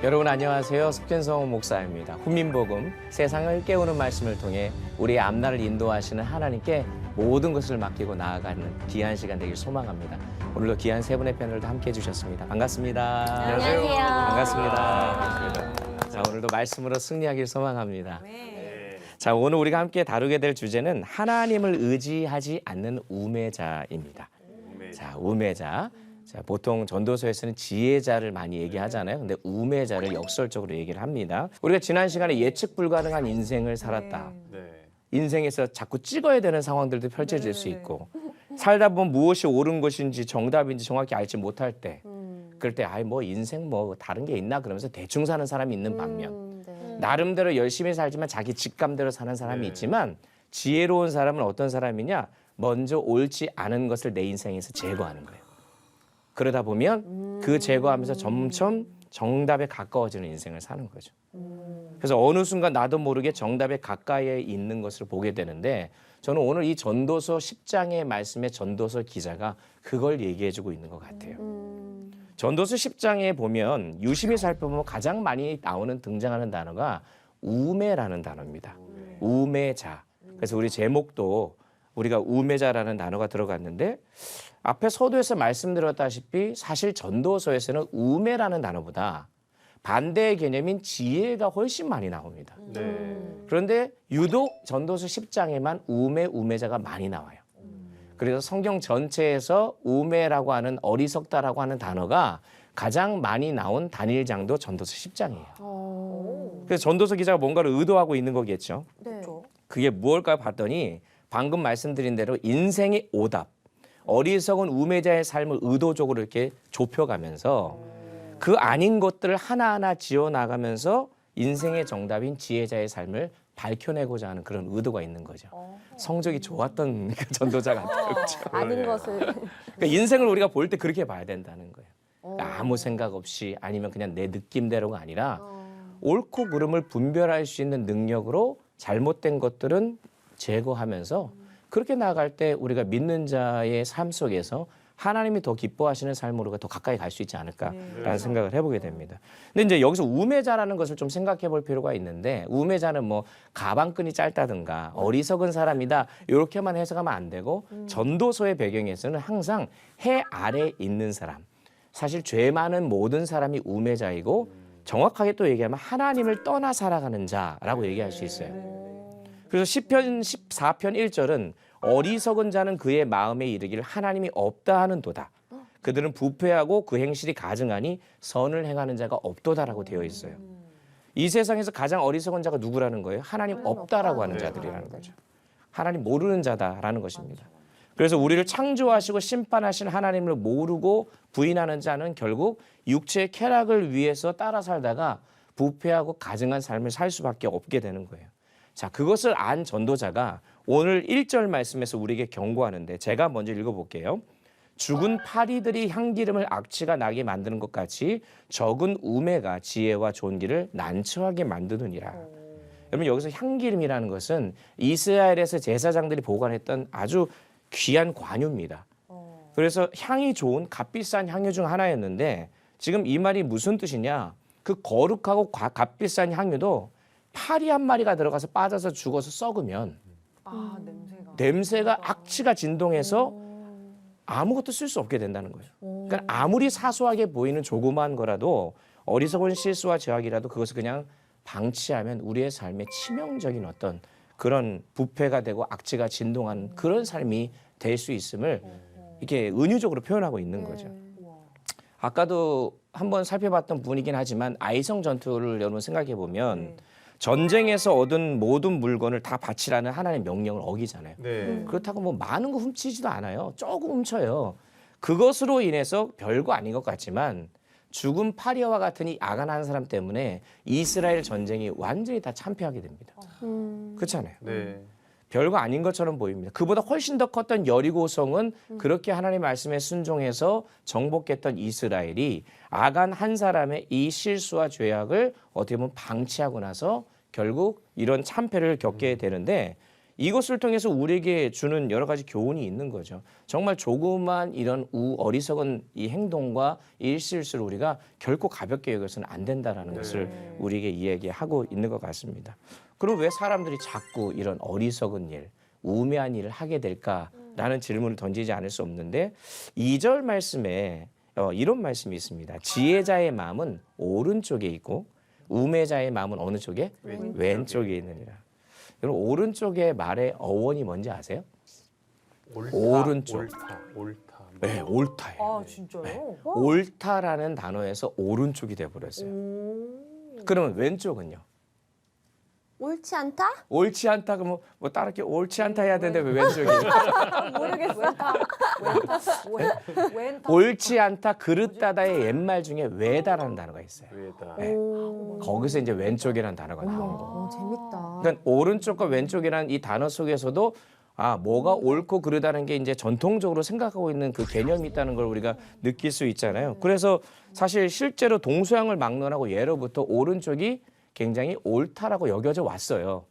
여러분 안녕하세요. 석진성 목사입니다. 훈민복음 세상을 깨우는 말씀을 통해 우리의 앞날을 인도하시는 하나님께 모든 것을 맡기고 나아가는 귀한 시간 되길 소망합니다. 오늘도 귀한 세 분의 패널도 함께해 주셨습니다. 반갑습니다. 안녕하세요. 반갑습니다. 자, 오늘도 말씀으로 승리하길 소망합니다. 자, 오늘 우리가 함께 다루게 될 주제는 하나님을 의지하지 않는 우매자입니다. 자, 우매자. 자, 보통 전도서에서는 지혜자를 많이 얘기하잖아요. 근데 우매자를 역설적으로 얘기를 합니다. 우리가 지난 시간에 예측 불가능한 인생을 살았다. 인생에서 자꾸 찍어야 되는 상황들도 펼쳐질 수 있고 살다 보면 무엇이 옳은 것인지 정답인지 정확히 알지 못할 때 그럴 때 아이 뭐 인생 뭐 다른 게 있나 그러면서 대충 사는 사람이 있는 반면 나름대로 열심히 살지만 자기 직감대로 사는 사람이 있지만 지혜로운 사람은 어떤 사람이냐? 먼저 옳지 않은 것을 내 인생에서 제거하는 거예요. 그러다 보면 그 제거하면서 점점 정답에 가까워지는 인생을 사는 거죠. 그래서 어느 순간 나도 모르게 정답에 가까이에 있는 것을 보게 되는데 저는 오늘 이 전도서 10장의 말씀의 전도서 기자가 그걸 얘기해주고 있는 것 같아요. 전도서 10장에 보면 유심히 살펴보면 가장 많이 나오는 등장하는 단어가 우매라는 단어입니다. 우매자. 그래서 우리 제목도 우리가 우매자라는 단어가 들어갔는데 앞에 서두에서 말씀드렸다시피 사실 전도서에서는 우매라는 단어보다 반대의 개념인 지혜가 훨씬 많이 나옵니다. 그런데 유독 전도서 10장에만 우매자가 많이 나와요. 그래서 성경 전체에서 우매라고 하는 어리석다라고 하는 단어가 가장 많이 나온 단일장도 전도서 10장이에요. 그래서 전도서 기자가 뭔가를 의도하고 있는 거겠죠. 그게 무엇일까 봤더니 방금 말씀드린 대로 인생의 오답, 어리석은 우매자의 삶을 의도적으로 이렇게 좁혀가면서 그 아닌 것들을 하나하나 지어나가면서 인생의 정답인 지혜자의 삶을 밝혀내고자 하는 그런 의도가 있는 거죠. 성적이 좋았던 그 전도자 같아요. 그렇죠? 아는 것을. 그러니까 인생을 우리가 볼 때 그렇게 봐야 된다는 거예요. 그러니까 아무 생각 없이 아니면 그냥 내 느낌대로가 아니라 옳고 그름을 분별할 수 있는 능력으로 잘못된 것들은 제거하면서 그렇게 나아갈 때 우리가 믿는 자의 삶 속에서 하나님이 더 기뻐하시는 삶으로 더 가까이 갈 수 있지 않을까라는 생각을 해보게 됩니다. 근데 이제 여기서 우매자라는 것을 좀 생각해 볼 필요가 있는데 우매자는 뭐 가방끈이 짧다든가 어리석은 사람이다 이렇게만 해석하면 안 되고 전도서의 배경에서는 항상 해 아래 있는 사람 사실 죄 많은 모든 사람이 우매자이고 정확하게 또 얘기하면 하나님을 떠나 살아가는 자라고 얘기할 수 있어요. 그래서 시편 14편 1절은 어리석은 자는 그의 마음에 이르기를 하나님이 없다 하는도다. 그들은 부패하고 그 행실이 가증하니 선을 행하는 자가 없도다라고 되어 있어요. 이 세상에서 가장 어리석은 자가 누구라는 거예요? 하나님 없다라고 하는 자들이라는 거죠. 하나님 모르는 자다라는 것입니다. 그래서 우리를 창조하시고 심판하신 하나님을 모르고 부인하는 자는 결국 육체의 쾌락을 위해서 따라 살다가 부패하고 가증한 삶을 살 수밖에 없게 되는 거예요. 자, 그것을 안 전도자가 오늘 1절 말씀에서 우리에게 경고하는데 제가 먼저 읽어볼게요. 죽은 파리들이 향기름을 악취가 나게 만드는 것 같이 적은 우매가 지혜와 존귀를 난처하게 만드느니라. 여러분 여기서 향기름이라는 것은 이스라엘에서 제사장들이 보관했던 아주 귀한 관유입니다. 그래서 향이 좋은 값비싼 향유 중 하나였는데 지금 이 말이 무슨 뜻이냐. 그 거룩하고 값비싼 향유도 파리 한 마리가 들어가서 빠져서 죽어서 썩으면 냄새가 악취가 진동해서 아무것도 쓸 수 없게 된다는 거예요. 그러니까 아무리 사소하게 보이는 조그마한 거라도 어리석은 실수와 죄악이라도 그것을 그냥 방치하면 우리의 삶에 치명적인 어떤 그런 부패가 되고 악취가 진동하는 그런 삶이 될 수 있음을 이렇게 은유적으로 표현하고 있는 거죠. 아까도 한번 살펴봤던 부분이긴 하지만 아이성 전투를 여러분 생각해 보면 전쟁에서 얻은 모든 물건을 다 바치라는 하나님의 명령을 어기잖아요. 그렇다고 뭐 많은 거 훔치지도 않아요. 조금 훔쳐요. 그것으로 인해서 별거 아닌 것 같지만 죽은 파리와 같은 이 아간한 사람 때문에 이스라엘 전쟁이 완전히 다 참패하게 됩니다. 그렇잖아요. 별거 아닌 것처럼 보입니다. 그보다 훨씬 더 컸던 여리고성은 그렇게 하나님의 말씀에 순종해서 정복했던 이스라엘이 아간 한 사람의 이 실수와 죄악을 어떻게 보면 방치하고 나서 결국 이런 참패를 겪게 되는데 이것을 통해서 우리에게 주는 여러 가지 교훈이 있는 거죠. 정말 조그만 이런 어리석은 이 행동과 이 일실수를 우리가 결코 가볍게 여겨서는 안 된다라는 것을 우리에게 이야기하고 있는 것 같습니다. 그럼 왜 사람들이 자꾸 이런 어리석은 일, 우매한 일을 하게 될까라는 질문을 던지지 않을 수 없는데 2절 말씀에 이런 말씀이 있습니다. 지혜자의 마음은 오른쪽에 있고 우매자의 마음은 어느 쪽에? 왼쪽에 있느니라. 여러분 오른쪽의 말의 어원이 뭔지 아세요? 오른쪽. 옳다. 네, 옳다예요. 아 진짜요? 네. 옳다라는 단어에서 오른쪽이 돼버렸어요. 그러면 왼쪽은요? 옳지 않다? 옳지 않다 그러면 뭐 따로 이렇게 옳지 않다 해야 되는데 왜 왼쪽이에요? 모르겠어요. 왼타. 옳지 않다 그릇다다의 옛말 중에 외다라는 단어가 있어요. 외다. 네. 거기서 이제 왼쪽이라는 단어가 나온 거예요. 재밌다. 그러니까 오른쪽과 왼쪽이라는 이 단어 속에서도 뭐가 옳고 그르다는 게 이제 전통적으로 생각하고 있는 그 개념이 있다는 걸 우리가 느낄 수 있잖아요. 그래서 사실 실제로 동서양을 막론하고 예로부터 오른쪽이 굉장히 옳다라고 여겨져 왔어요.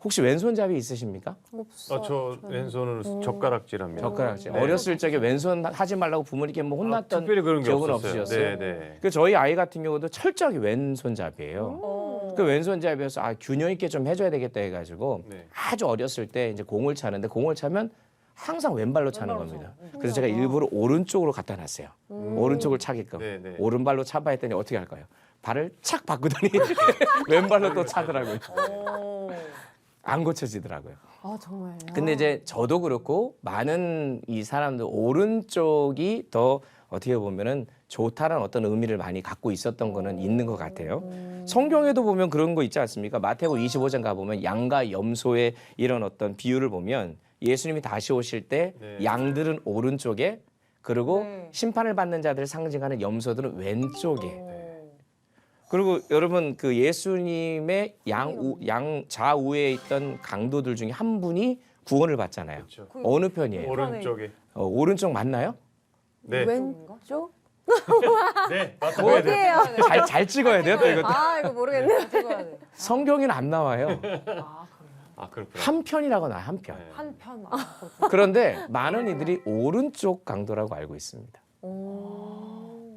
혹시 왼손잡이 있으십니까? 없어. 저 왼손으로 젓가락질합니다. 젓가락질. 네. 어렸을 적에 왼손 하지 말라고 부모님께 뭐 혼났던 특별히 그런 게 기억은 없었어요. 없으셨어요? 네. 그 저희 아이 같은 경우도 철저하게 왼손잡이에요. 그 왼손잡이여서 균형 있게 좀 해줘야 되겠다 해가지고 네. 아주 어렸을 때 이제 공을 차는데 공을 차면 항상 왼발로 차는 겁니다. 그래서 제가 일부러 오른쪽으로 갖다 놨어요. 오른쪽을 차게끔. 네. 오른발로 차봐 했더니 어떻게 할까요? 발을 착 바꾸더니 왼발로 또 차더라고요. 안 고쳐지더라고요. 아 정말요? 근데 이제 저도 그렇고 많은 이 사람들 오른쪽이 더 어떻게 보면은 좋다라는 어떤 의미를 많이 갖고 있었던 거는 있는 것 같아요. 성경에도 보면 그런 거 있지 않습니까? 마태복음 25장 가보면 양과 염소의 이런 어떤 비유를 보면 예수님이 다시 오실 때 양들은 오른쪽에 그리고 심판을 받는 자들을 상징하는 염소들은 왼쪽에. 그리고 여러분 그 예수님의 양 좌우에 있던 강도들 중에 한 분이 구원을 받잖아요. 그렇죠. 어느 편이에요? 오른쪽에. 오른쪽 맞나요? 네. 왼쪽? 네. 맞아요. 어디예요? 잘 찍어야 돼요. 또 이것도. 아 이거 모르겠네요. 찍어야 돼. 성경에는 안 나와요. 그렇구나. 한 편이라고 나와요. 한 편. 네. 한편. 그런데 많은 이들이 오른쪽 강도라고 알고 있습니다.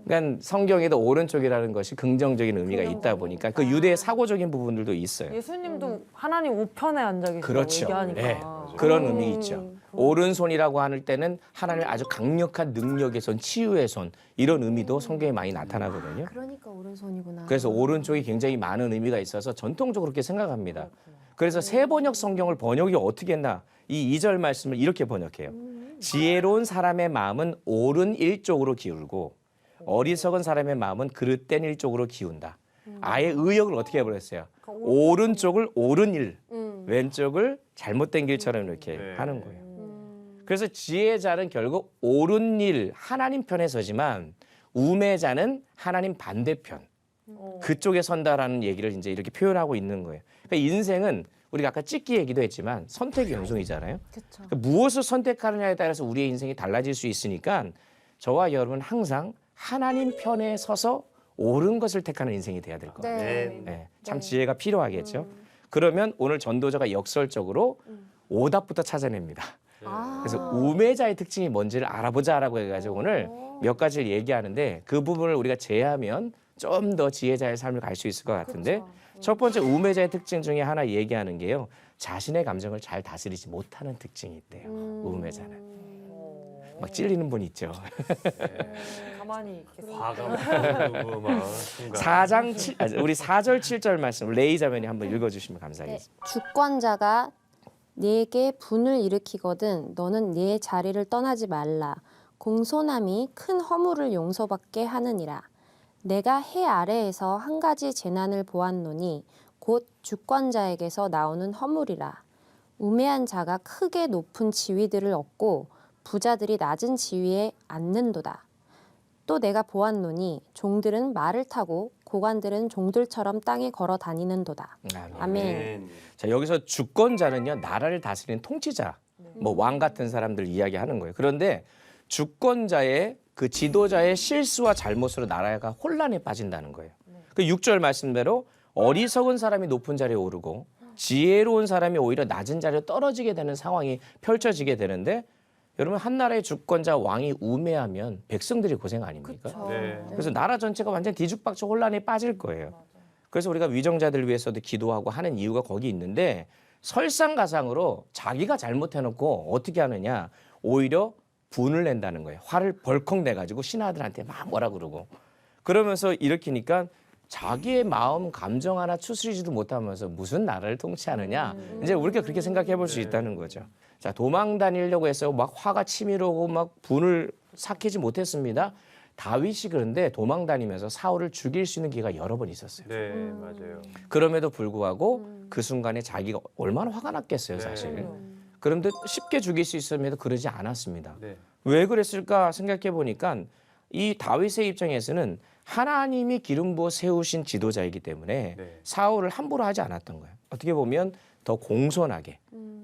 그러니까 성경에도 오른쪽이라는 것이 긍정적인 의미가 있다 보니까 그 유대의 사고적인 부분들도 있어요. 예수님도 하나님 우편에 앉아 계시다고 그렇죠. 얘기하니까. 네. 그런 의미 있죠. 오른손이라고 할 때는 하나님의 아주 강력한 능력의 손, 치유의 손 이런 의미도 성경에 많이 나타나거든요. 그러니까 오른손이구나. 그래서 오른쪽이 굉장히 많은 의미가 있어서 전통적으로 그렇게 생각합니다. 그래서 세번역 성경을 번역이 어떻게 했나? 이 2절 말씀을 이렇게 번역해요. 지혜로운 사람의 마음은 옳은 일쪽으로 기울고 어리석은 사람의 마음은 그릇된 일쪽으로 기운다. 아예 의역을 어떻게 해버렸어요? 오른쪽을 옳은 일, 왼쪽을 잘못된 길처럼 이렇게 하는 거예요. 그래서 지혜자는 결국 옳은 일, 하나님 편에 서지만 우매자는 하나님 반대편, 그쪽에 선다라는 얘기를 이제 이렇게 표현하고 있는 거예요. 그러니까 인생은 우리가 아까 찍기 얘기도 했지만 선택의 연속이잖아요. 그러니까 무엇을 선택하느냐에 따라서 우리의 인생이 달라질 수 있으니까 저와 여러분 항상 하나님 편에 서서 옳은 것을 택하는 인생이 돼야 될 거예요. 네. 참 지혜가 필요하겠죠. 그러면 오늘 전도자가 역설적으로 오답부터 찾아냅니다. 그래서 우매자의 특징이 뭔지를 알아보자라고 해가지고 오늘 몇 가지를 얘기하는데 그 부분을 우리가 제하면 좀 더 지혜자의 삶을 갈 수 있을 것 같은데 첫 번째 우매자의 특징 중에 하나 얘기하는 게요. 자신의 감정을 잘 다스리지 못하는 특징이 있대요. 우매자는. 막 찔리는 분 있죠. 가만히 있겠어. 과감하고 막 순간. 우리 4절 7절 말씀 레이자매니 한번 읽어주시면 감사하겠습니다. 주권자가 네게 분을 일으키거든 너는 네 자리를 떠나지 말라. 공손함이 큰 허물을 용서받게 하느니라. 내가 해 아래에서 한 가지 재난을 보았노니 곧 주권자에게서 나오는 허물이라. 우매한 자가 크게 높은 지위들을 얻고 부자들이 낮은 지위에 앉는도다. 또 내가 보았노니 종들은 말을 타고 고관들은 종들처럼 땅에 걸어 다니는도다. 아멘. 자, 여기서 주권자는요, 나라를 다스리는 통치자, 뭐 왕 같은 사람들 이야기하는 거예요. 그런데 주권자의 그 지도자의 실수와 잘못으로 나라가 혼란에 빠진다는 거예요. 그 6절 말씀대로 어리석은 사람이 높은 자리에 오르고 지혜로운 사람이 오히려 낮은 자리로 떨어지게 되는 상황이 펼쳐지게 되는데 여러분 한 나라의 주권자 왕이 우매하면 백성들이 고생 아닙니까? 네. 그래서 나라 전체가 완전 뒤죽박죽 혼란에 빠질 거예요. 그래서 우리가 위정자들 위해서도 기도하고 하는 이유가 거기 있는데 설상가상으로 자기가 잘못해놓고 어떻게 하느냐 오히려 분을 낸다는 거예요. 화를 벌컥 내가지고 신하들한테 막 뭐라 그러고 그러면서 일으키니까 자기의 마음 감정 하나 추스리지도 못하면서 무슨 나라를 통치하느냐 이제 우리가 그렇게 생각해 볼 수 있다는 거죠. 자 도망 다니려고 해서 막 화가 치밀어오고 막 분을 삭히지 못했습니다. 다윗이 그런데 도망 다니면서 사울을 죽일 수 있는 기회가 여러 번 있었어요. 네, 맞아요. 그럼에도 불구하고 그 순간에 자기가 얼마나 화가 났겠어요, 사실. 그런데 쉽게 죽일 수 있었음에도 그러지 않았습니다. 네. 왜 그랬을까 생각해 보니까 이 다윗의 입장에서는 하나님이 기름 부어 세우신 지도자이기 때문에 네. 사울을 함부로 하지 않았던 거예요. 어떻게 보면 더 공손하게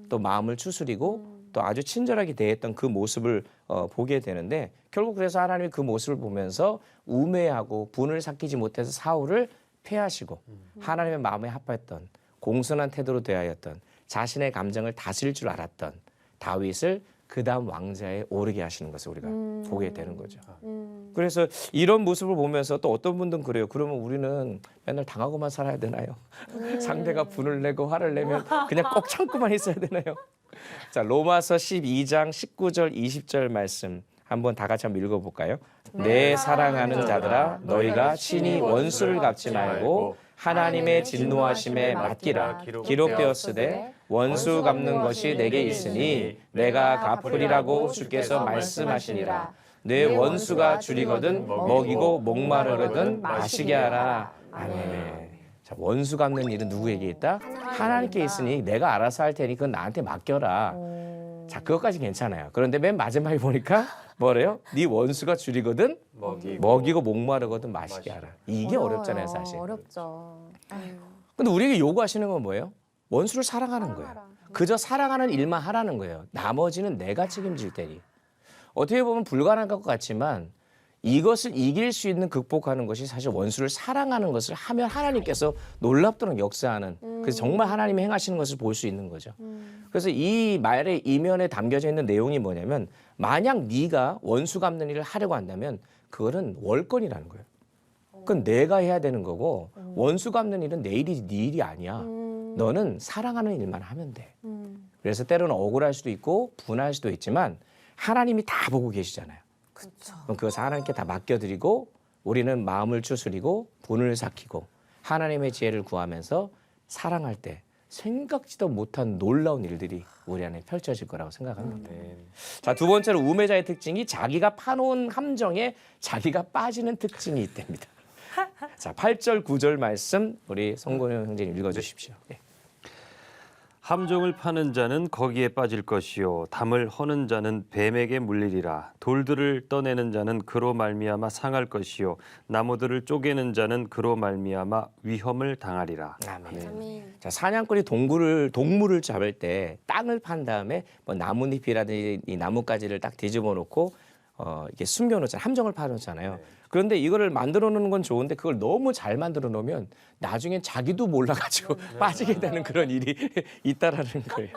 또 마음을 추스리고 또 아주 친절하게 대했던 그 모습을 보게 되는데 결국 그래서 하나님이 그 모습을 보면서 우매하고 분을 삭히지 못해서 사울을 패하시고 하나님의 마음에 합했던 공손한 태도로 대하였던 자신의 감정을 다스릴 줄 알았던 다윗을 그 다음 왕자에 오르게 하시는 것을 우리가 보게 되는 거죠. 그래서 이런 모습을 보면서 또 어떤 분들은 그래요. 그러면 우리는 맨날 당하고만 살아야 되나요? 상대가 분을 내고 화를 내면 그냥 꼭 참고만 있어야 되나요? 자, 로마서 12장 19절 20절 말씀 한번 다 같이 한번 읽어볼까요? 내 사랑하는 자들아 너희가 친히 원수를 갚지 말고 하나님의 진노하심에 맡기라. 기록되었으되 원수 갚는 것이 내게 있으니 내가 갚으리라고 주께서 말씀하시니라. 내 원수가 줄이거든 먹이고 목마르거든 마시게 하라. 아멘. 자, 원수 갚는 일은 누구에게 있다? 하나님께 있으니 내가 알아서 할 테니 그건 나한테 맡겨라. 자, 그것까지 괜찮아요. 그런데 맨 마지막에 보니까 뭐래요? 네 원수가 줄이거든 먹이고 목마르거든 마시게 하라. 이게 어렵잖아요, 사실. 어렵죠. 근데 우리에게 요구하시는 건 뭐예요? 원수를 사랑하는 거예요. 그저 사랑하는 일만 하라는 거예요. 나머지는 내가 책임질 테니. 어떻게 보면 불가능한 것 같지만 이것을 이길 수 있는 극복하는 것이 사실 원수를 사랑하는 것을 하면 하나님께서 놀랍도록 역사하는 그래서 정말 하나님이 행하시는 것을 볼 수 있는 거죠. 그래서 이 말의 이면에 담겨져 있는 내용이 뭐냐면 만약 네가 원수 갚는 일을 하려고 한다면 그거는 월권이라는 거예요. 그건 내가 해야 되는 거고 원수 갚는 일은 내 일이 네 일이 아니야. 너는 사랑하는 일만 하면 돼. 그래서 때로는 억울할 수도 있고 분할 수도 있지만 하나님이 다 보고 계시잖아요. 그럼 그것을 하나님께 다 맡겨드리고 우리는 마음을 추스리고 분을 삭히고 하나님의 지혜를 구하면서 사랑할 때 생각지도 못한 놀라운 일들이 우리 안에 펼쳐질 거라고 생각합니다. 자, 두 번째로 우매자의 특징이 자기가 파놓은 함정에 자기가 빠지는 특징이 있답니다. 자, 8절 9절 말씀 우리 송건영 형제님 읽어주십시오. 네. 함정을 파는 자는 거기에 빠질 것이요 담을 허는 자는 뱀에게 물리리라. 돌들을 떠내는 자는 그로 말미암아 상할 것이요 나무들을 쪼개는 자는 그로 말미암아 위험을 당하리라. 아멘. 아멘. 자, 사냥꾼이 동물을 잡을 때 땅을 판 다음에 뭐 나뭇잎이라든지 이 나뭇가지를 딱 뒤집어 놓고 이렇게 숨겨놓잖아요. 함정을 파놓잖아요. 그런데 이거를 만들어 놓는 건 좋은데 그걸 너무 잘 만들어 놓으면 나중엔 자기도 몰라가지고 빠지게 되는 그런 일이 있다라는 거예요.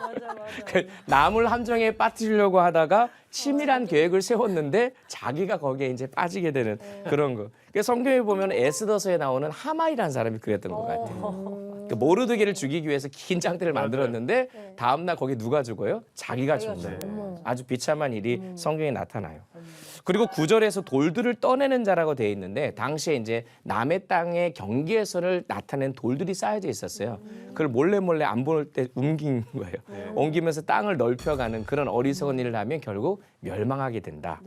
그 남을 함정에 빠뜨리려고 하다가 치밀한 계획을 세웠는데 자기가 거기에 이제 빠지게 되는 그런 거. 그 성경에 보면 에스더서에 나오는 하마이라는 사람이 그랬던 것 같아요. 그 모르드게를 죽이기 위해서 긴 장대를 만들었는데 다음날 거기 누가 죽어요? 자기가 죽는 아주 비참한 일이 성경에 나타나요. 그리고 9절에서 돌들을 떠내는 자라고 되어 있는데 당시에 이제 남의 땅의 경계선을 나타낸 돌들이 쌓여져 있었어요. 그걸 몰래 안 볼 때 옮긴 거예요. 옮기면서 땅을 넓혀가는 그런 어리석은 일을 하면 결국 멸망하게 된다.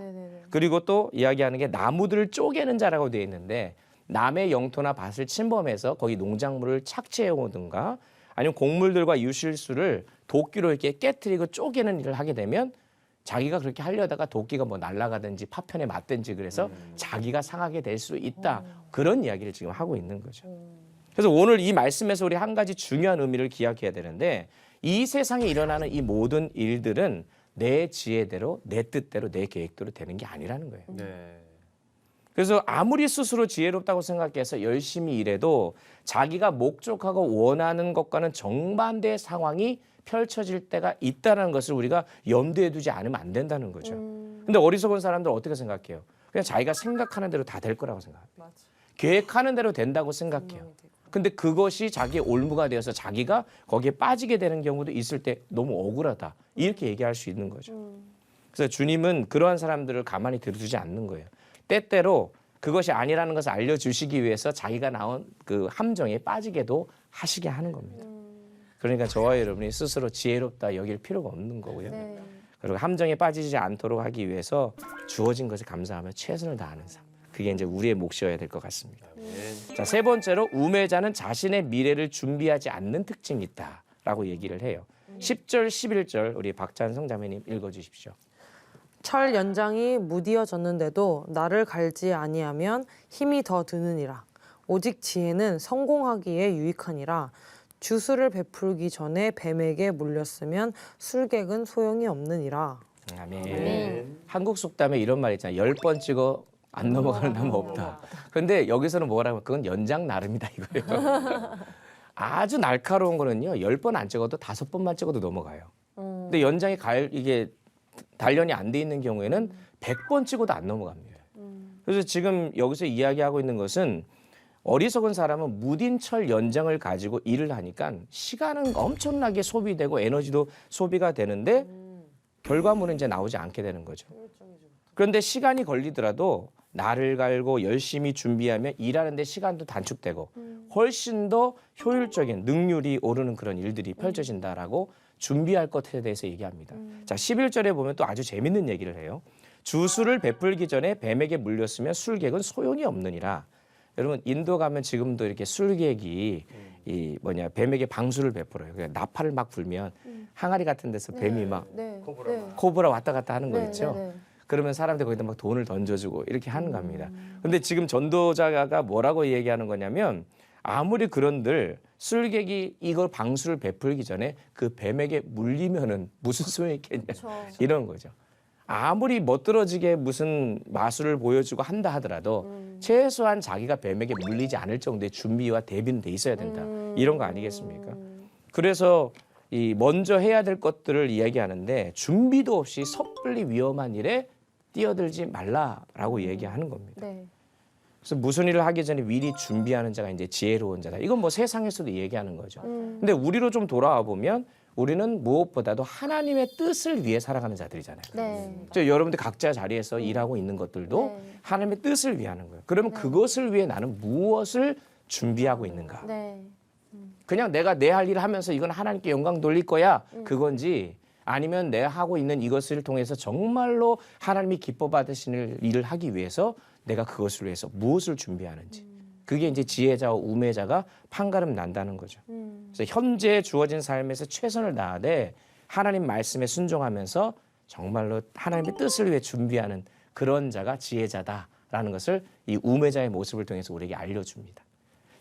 그리고 또 이야기하는 게 나무들을 쪼개는 자라고 되어 있는데 남의 영토나 밭을 침범해서 거기 농작물을 착취해 오든가 아니면 곡물들과 유실수를 도끼로 이렇게 깨트리고 쪼개는 일을 하게 되면 자기가 그렇게 하려다가 도끼가 뭐 날아가든지 파편에 맞든지 그래서 자기가 상하게 될 수 있다. 그런 이야기를 지금 하고 있는 거죠. 그래서 오늘 이 말씀에서 우리 한 가지 중요한 의미를 기억해야 되는데 이 세상에 일어나는 이 모든 일들은 내 지혜대로 내 뜻대로 내 계획대로 되는 게 아니라는 거예요. 네. 그래서 아무리 스스로 지혜롭다고 생각해서 열심히 일해도 자기가 목적하고 원하는 것과는 정반대의 상황이 펼쳐질 때가 있다는 것을 우리가 염두에 두지 않으면 안 된다는 거죠. 근데 어리석은 사람들은 어떻게 생각해요? 그냥 자기가 생각하는 대로 다 될 거라고 생각합니다. 맞아. 계획하는 대로 된다고 생각해요. 근데 그것이 자기의 올무가 되어서 자기가 거기에 빠지게 되는 경우도 있을 때 너무 억울하다. 이렇게 얘기할 수 있는 거죠. 그래서 주님은 그러한 사람들을 가만히 들어두지 않는 거예요. 때때로 그것이 아니라는 것을 알려주시기 위해서 자기가 나온 그 함정에 빠지게도 하시게 하는 겁니다. 그러니까 저와 여러분이 스스로 지혜롭다 여길 필요가 없는 거고요. 네. 그리고 함정에 빠지지 않도록 하기 위해서 주어진 것을 감사하며 최선을 다하는 삶. 그게 이제 우리의 몫이어야 될 것 같습니다. 자, 세 번째로 우매자는 자신의 미래를 준비하지 않는 특징이 있다라고 얘기를 해요. 10절, 11절 우리 박찬성 자매님 읽어주십시오. 철 연장이 무디어졌는데도 나를 갈지 아니하면 힘이 더 드느니라. 오직 지혜는 성공하기에 유익하니라. 주술을 베풀기 전에 뱀에게 물렸으면 술객은 소용이 없느니라. 아멘. 한국 속담에 이런 말 있잖아요. 10번 찍어 안 넘어가는 나무 없다. 그런데 여기서는 뭐라면 그건 연장 나름이다 이거예요. 아주 날카로운 거는요. 10번 안 찍어도 5번만 찍어도 넘어가요. 근데 연장이 이게 단련이 안 돼 있는 경우에는 100번 찍어도 안 넘어갑니다. 그래서 지금 여기서 이야기하고 있는 것은 어리석은 사람은 무딘 철 연장을 가지고 일을 하니까 시간은 엄청나게 소비되고 에너지도 소비가 되는데 결과물은 이제 나오지 않게 되는 거죠. 그런데 시간이 걸리더라도 날을 갈고 열심히 준비하면 일하는 데 시간도 단축되고 훨씬 더 효율적인 능률이 오르는 그런 일들이 펼쳐진다라고 준비할 것에 대해서 얘기합니다. 자, 11절에 보면 또 아주 재밌는 얘기를 해요. 주술을 베풀기 전에 뱀에게 물렸으면 술객은 소용이 없느니라. 여러분 인도 가면 지금도 이렇게 술객이 뱀에게 방수를 베풀어요. 그러니까 나팔을 막 불면 항아리 같은 데서 뱀이 막 코브라 왔다 갔다 하는 거 있죠. 그러면 사람들 거기다 막 돈을 던져주고 이렇게 하는 겁니다. 근데 지금 전도자가 뭐라고 얘기하는 거냐면 아무리 그런들 술객이 이걸 방수를 베풀기 전에 그 뱀에게 물리면은 무슨 소용이 있겠냐 이런 거죠. 아무리 멋들어지게 무슨 마술을 보여주고 한다 하더라도 최소한 자기가 뱀에게 물리지 않을 정도의 준비와 대비는 돼 있어야 된다. 이런 거 아니겠습니까? 그래서 이 먼저 해야 될 것들을 이야기하는데 준비도 없이 섣불리 위험한 일에 뛰어들지 말라라고 얘기하는 겁니다. 네. 그래서 무슨 일을 하기 전에 미리 준비하는 자가 이제 지혜로운 자다. 이건 뭐 세상에서도 얘기하는 거죠. 근데 우리로 좀 돌아와 보면 우리는 무엇보다도 하나님의 뜻을 위해 살아가는 자들이잖아요. 네. 여러분들 각자 자리에서 일하고 있는 것들도 네. 하나님의 뜻을 위하는 거예요. 그러면 그것을 위해 나는 무엇을 준비하고 있는가? 네. 그냥 내가 내 할 일을 하면서 이건 하나님께 영광 돌릴 거야 그건지 아니면 내가 하고 있는 이것을 통해서 정말로 하나님이 기뻐 받으시는 일을 하기 위해서 내가 그것을 위해서 무엇을 준비하는지 그게 이제 지혜자와 우매자가 판가름 난다는 거죠. 그래서 현재 주어진 삶에서 최선을 다하되 하나님 말씀에 순종하면서 정말로 하나님의 뜻을 위해 준비하는 그런 자가 지혜자다라는 것을 이 우매자의 모습을 통해서 우리에게 알려줍니다.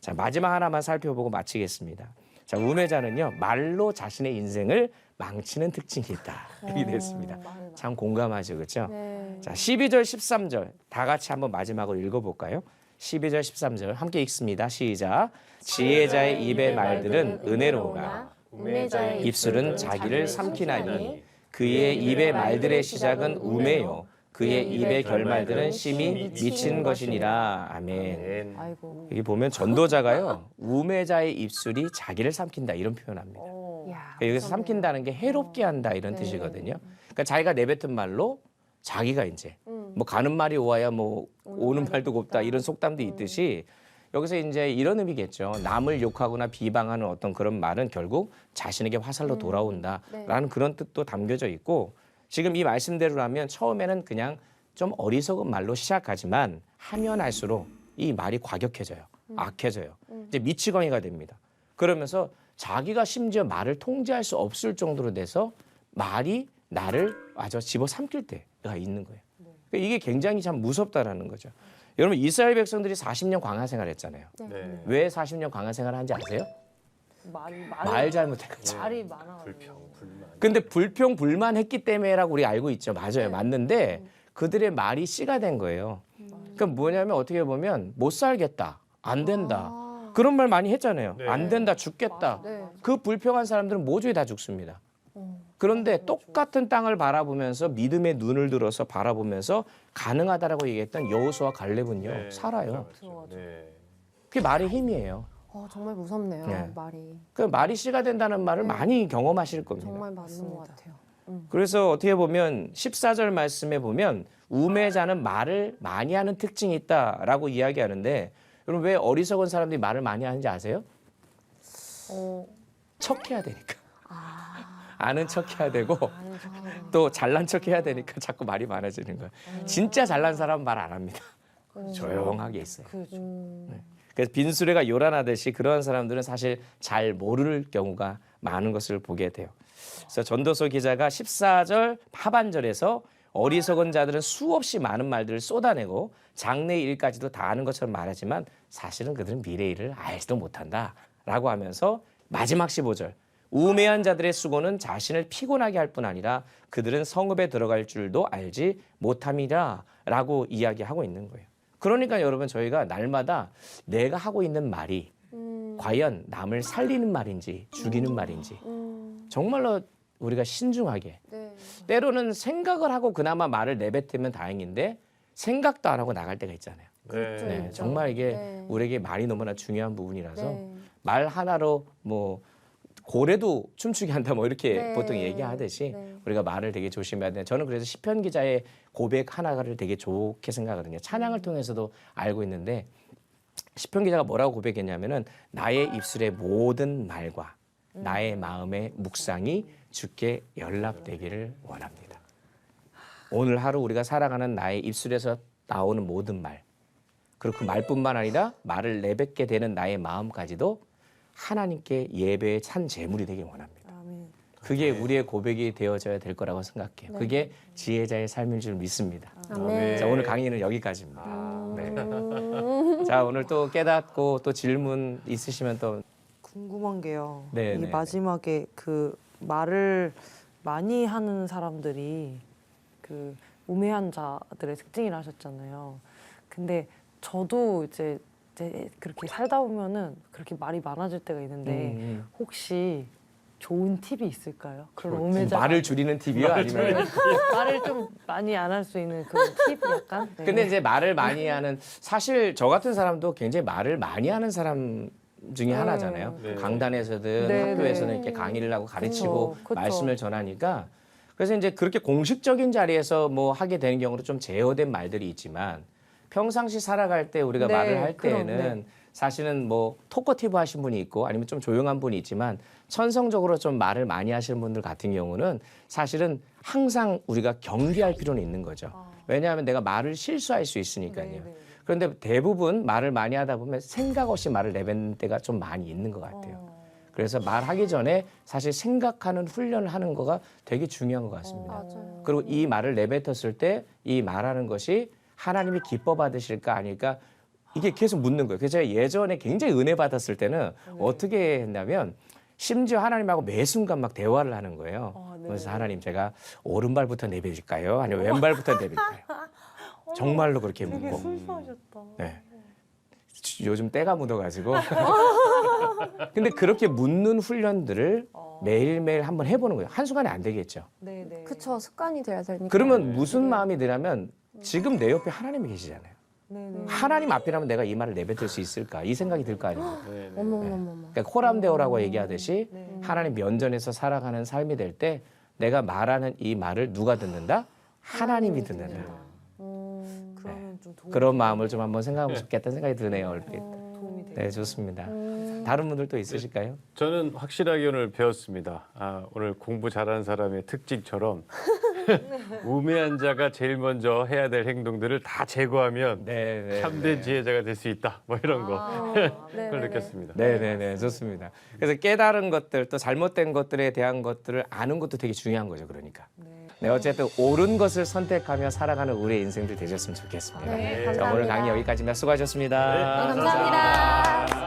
자, 마지막 하나만 살펴보고 마치겠습니다. 자, 우매자는요 말로 자신의 인생을 망치는 특징이 있다. 이렇게 됐습니다. 참 공감하죠, 그렇죠? 네. 자, 12절, 13절 다 같이 한번 마지막으로 읽어볼까요? 12절, 13절 함께 읽습니다. 시작. 지혜자의 입의 말들은 은혜로우나 우매자의 입술은 자기를 삼키나니 그의 입의 말들의 시작은 우매요. 그의 입의 결말들은 심히 미친 것이니라. 아멘. 아이고. 여기 보면 전도자가요 우매자의 입술이 자기를 삼킨다 이런 표현합니다. 야, 여기서 삼킨다는 게 해롭게 한다 이런 뜻이거든요. 그러니까 자기가 내뱉은 말로 자기가 이제 뭐 가는 말이 오와야 뭐 오는 말도 곱다 이런 속담도 있듯이 여기서 이제 이런 의미겠죠. 남을 욕하거나 비방하는 어떤 그런 말은 결국 자신에게 화살로 돌아온다라는 그런 뜻도 담겨져 있고 지금 이 말씀대로라면 처음에는 그냥 좀 어리석은 말로 시작하지만 하면 할수록 이 말이 과격해져요. 악해져요. 이제 미치광이가 됩니다. 그러면서 자기가 심지어 말을 통제할 수 없을 정도로 돼서 말이 나를 아주 집어삼킬 때가 있는 거예요. 그러니까 이게 굉장히 참 무섭다라는 거죠. 여러분 이스라엘 백성들이 40년 광야 생활했잖아요. 네. 왜 40년 광야 생활을 하는지 아세요? 말 잘못해가지고. 말이 많아. 근데 불평 불만했기 때문에라고 우리가 알고 있죠. 맞아요. 맞는데 그들의 말이 씨가 된 거예요. 그러니까 뭐냐면 어떻게 보면 못 살겠다, 안 된다. 아. 그런 말 많이 했잖아요. 네. 안 된다, 죽겠다. 네. 그 불평한 사람들은 모조리 다 죽습니다. 그런데 똑같은 땅을 바라보면서 믿음의 눈을 들어서 바라보면서 가능하다라고 얘기했던 여호수아 갈렙은요 네. 살아요. 그렇죠. 네. 그게 말의 힘이에요. 정말 무섭네요. 네. 말이. 그 말이 씨가 된다는 말을 네. 많이 경험하실 겁니다. 정말 맞는 것 같아요. 그래서 어떻게 보면 14절 말씀에 보면 우매자는 말을 많이 하는 특징이 있다라고 이야기하는데 여러분 왜 어리석은 사람들이 말을 많이 하는지 아세요? 척해야 되니까. 아는 척해야 되고 또 잘난 척해야 되니까 자꾸 말이 많아지는 거예요. 진짜 잘난 사람은 말 안 합니다. 조용하게 있어요. 네. 그래서 빈수레가 요란하듯이 그런 사람들은 사실 잘 모를 경우가 많은 것을 보게 돼요. 그래서 전도서 기자가 14절 하반절에서 어리석은 자들은 수없이 많은 말들을 쏟아내고 장래의 일까지도 다 아는 것처럼 말하지만 사실은 그들은 미래의 일을 알지도 못한다라고 하면서 마지막 15절 우매한 자들의 수고는 자신을 피곤하게 할 뿐 아니라 그들은 성읍에 들어갈 줄도 알지 못함이라라고 이야기하고 있는 거예요. 그러니까 여러분 저희가 날마다 내가 하고 있는 말이 과연 남을 살리는 말인지 죽이는 말인지 정말로 우리가 신중하게 네. 때로는 생각을 하고 그나마 말을 내뱉으면 다행인데 생각도 안 하고 나갈 때가 있잖아요. 네. 네, 그렇죠. 정말 이게 네. 우리에게 말이 너무나 중요한 부분이라서 네. 말 하나로 뭐 고래도 춤추게 한다 뭐 이렇게 네. 보통 얘기하듯이 네. 우리가 말을 되게 조심해야 돼. 저는 그래서 시편 기자의 고백 하나를 되게 좋게 생각하거든요. 찬양을 통해서도 알고 있는데 시편 기자가 뭐라고 고백했냐면은 나의 입술의 모든 말과 나의 마음의 묵상이 주께 연락되기를 원합니다. 오늘 하루 우리가 살아가는 나의 입술에서 나오는 모든 말 그리고 그 말뿐만 아니라 말을 내뱉게 되는 나의 마음까지도 하나님께 예배의 찬 제물이 되길 원합니다. 그게 우리의 고백이 되어져야 될 거라고 생각해요. 그게 지혜자의 삶인 줄 믿습니다. 아멘. 자, 오늘 강의는 여기까지입니다. 네. 자, 오늘 또 깨닫고 또 질문 있으시면 또 궁금한 게요. 네, 이 네, 마지막에 그 말을 많이 하는 사람들이 그 우매한 자들의 특징이라 하셨잖아요. 근데 저도 이제 그렇게 살다 보면은 그렇게 말이 많아질 때가 있는데 혹시 좋은 팁이 있을까요? 그런 우매자 말을 줄이는 팁이요? 아니면 말을 좀 많이 안 할 수 있는 그런 팁 약간? 네. 근데 이제 말을 많이 하는 사실 저 같은 사람도 굉장히 말을 많이 하는 사람 중에 하나잖아요. 네. 강단에서든 네, 학교에서는 네. 이렇게 강의를 하고 가르치고 그쵸. 말씀을 전하니까 그래서 이제 그렇게 공식적인 자리에서 뭐 하게 되는 경우도 좀 제어된 말들이 있지만 평상시 살아갈 때 우리가 네, 말을 할 그럼, 때에는 네. 사실은 뭐 토커티브 하신 분이 있고 아니면 좀 조용한 분이 있지만 천성적으로 좀 말을 많이 하시는 분들 같은 경우는 사실은 항상 우리가 경계할 필요는 있는 거죠. 왜냐하면 내가 말을 실수할 수 있으니까요. 네, 네. 그런데 대부분 말을 많이 하다 보면 생각 없이 말을 내뱉는 때가 좀 많이 있는 것 같아요. 그래서 말하기 전에 사실 생각하는 훈련을 하는 거가 되게 중요한 것 같습니다. 맞아요. 그리고 이 말을 내뱉었을 때 이 말하는 것이 하나님이 기뻐 받으실까 아닐까 이게 계속 묻는 거예요. 그래서 제가 예전에 굉장히 은혜 받았을 때는 어떻게 했냐면 심지어 하나님하고 매 순간 막 대화를 하는 거예요. 네. 그래서 하나님 제가 오른발부터 내뱉을까요? 아니면 왼발부터 내뱉을까요? 정말로 그렇게 되게 묻고. 순수하셨다. 네. 요즘 때가 묻어가지고. 근데 그렇게 묻는 훈련들을 매일매일 한번 해보는 거예요. 한순간에 안 되겠죠. 네, 네. 그쵸. 습관이 돼야 되니까. 그러면 무슨 마음이 드냐면 지금 내 옆에 하나님이 계시잖아요. 네, 네. 하나님 앞이라면 내가 이 말을 내뱉을 수 있을까? 이 생각이 들 거 아닙니까? 네. 어머머머머. 그러니까 코람데오라고 얘기하듯이 네. 하나님 면전에서 살아가는 삶이 될 때 내가 말하는 이 말을 누가 듣는다? 하나님이 듣는다. 그러면 좀 도움이 그런 마음을 좀 한번 생각하면 좋겠다는 생각이 드네요. 얼핏. 도움이 돼요. 네, 좋습니다. 다른 분들 또 있으실까요? 저는 확실하게 오늘 배웠습니다. 오늘 공부 잘하는 사람의 특징처럼 우매한 자가 제일 먼저 해야 될 행동들을 다 제거하면 네, 네. 참된 지혜자가 될 수 있다. 뭐 이런 거 그걸 느꼈습니다. 네, 좋습니다. 그래서 깨달은 것들 또 잘못된 것들에 대한 것들을 아는 것도 되게 중요한 거죠. 그러니까. 네, 어쨌든 옳은 것을 선택하며 살아가는 우리의 인생들 되셨으면 좋겠습니다. 네, 자, 감사합니다. 오늘 강의 여기까지입니다. 수고하셨습니다. 네, 감사합니다.